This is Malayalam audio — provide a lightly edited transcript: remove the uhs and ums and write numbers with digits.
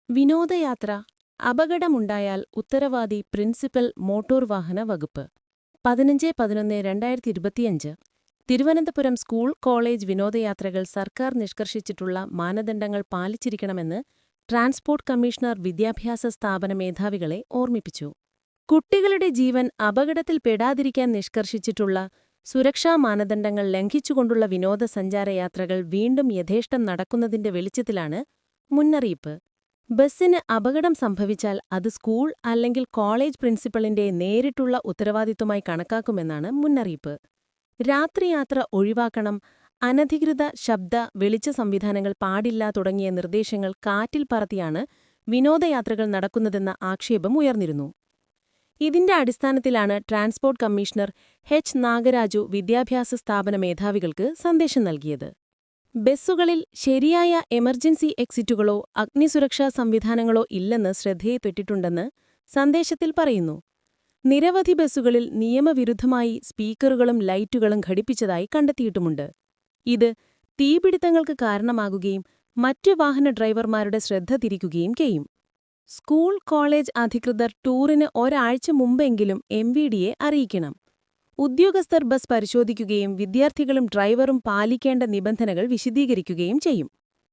വിനോദയാത്ര അപകടമുണ്ടായാൽ ഉത്തരവാദി പ്രിൻസിപ്പൽ മോട്ടോർ വാഹന വകുപ്പ് 15-11-2025 തിരുവനന്തപുരം സ്കൂൾ കോളേജ് വിനോദയാത്രകൾ സർക്കാർ നിഷ്കർഷിച്ചിട്ടുള്ള മാനദണ്ഡങ്ങൾ പാലിച്ചിരിക്കണമെന്ന് ട്രാൻസ്പോർട്ട് കമ്മീഷണർ വിദ്യാഭ്യാസ സ്ഥാപന മേധാവികളെ ഓർമ്മിപ്പിച്ചു. കുട്ടികളുടെ ജീവൻ അപകടത്തിൽപ്പെടാതിരിക്കാൻ നിഷ്കർഷിച്ചിട്ടുള്ള സുരക്ഷാ മാനദണ്ഡങ്ങൾ ലംഘിച്ചുകൊണ്ടുള്ള വിനോദസഞ്ചാരയാത്രകൾ വീണ്ടും യഥേഷ്ടം നടക്കുന്നതിന്റെ വെളിച്ചത്തിലാണ് മുന്നറിയിപ്പ്. ബസ്സിന് അപകടം സംഭവിച്ചാൽ അത് സ്കൂൾ അല്ലെങ്കിൽ കോളേജ് പ്രിൻസിപ്പലിന്റെ നേരിട്ടുള്ള ഉത്തരവാദിത്വമായി കണക്കാക്കുമെന്നാണ് മുന്നറിയിപ്പ്. രാത്രിയാത്ര ഒഴിവാക്കണം, അനധികൃത ശബ്ദ, വെളിച്ച സംവിധാനങ്ങൾ പാടില്ല തുടങ്ങിയ നിർദ്ദേശങ്ങൾ കാറ്റിൽ പറത്തിയാണ് വിനോദയാത്രകൾ നടക്കുന്നതെന്ന ആക്ഷേപം ഉയർന്നിരുന്നു. ഇതിന്റെ അടിസ്ഥാനത്തിലാണ് ട്രാൻസ്പോർട്ട് കമ്മീഷണർ എച്ച് നാഗരാജു വിദ്യാഭ്യാസ സ്ഥാപന മേധാവികൾക്ക് സന്ദേശം നൽകിയത്. ബസ്സുകളിൽ ശരിയായ എമർജൻസി എക്സിറ്റുകളോ അഗ്നിസുരക്ഷാ സംവിധാനങ്ങളോ ഇല്ലെന്ന് ശ്രദ്ധയിൽപ്പെട്ടിട്ടുണ്ടെന്ന് സന്ദേശത്തിൽ പറയുന്നു. നിരവധി ബസ്സുകളിൽ നിയമവിരുദ്ധമായി സ്പീക്കറുകളും ലൈറ്റുകളും ഘടിപ്പിച്ചതായി കണ്ടെത്തിയിട്ടുമുണ്ട്. ഇത് തീപിടുത്തങ്ങൾക്ക് കാരണമാകുകയും മറ്റു വാഹന ഡ്രൈവർമാരുടെ ശ്രദ്ധ തിരിക്കുകയും ചെയ്യും. സ്കൂൾ കോളേജ് അധികൃതർ ടൂറിന് ഒരാഴ്ച മുമ്പെങ്കിലും MVDയെ അറിയിക്കണം. ഉദ്യോഗസ്ഥർ ബസ് പരിശോധിക്കുകയും വിദ്യാർത്ഥികളും ഡ്രൈവറും പാലിക്കേണ്ട നിബന്ധനകൾ വിശദീകരിക്കുകയും ചെയ്യും.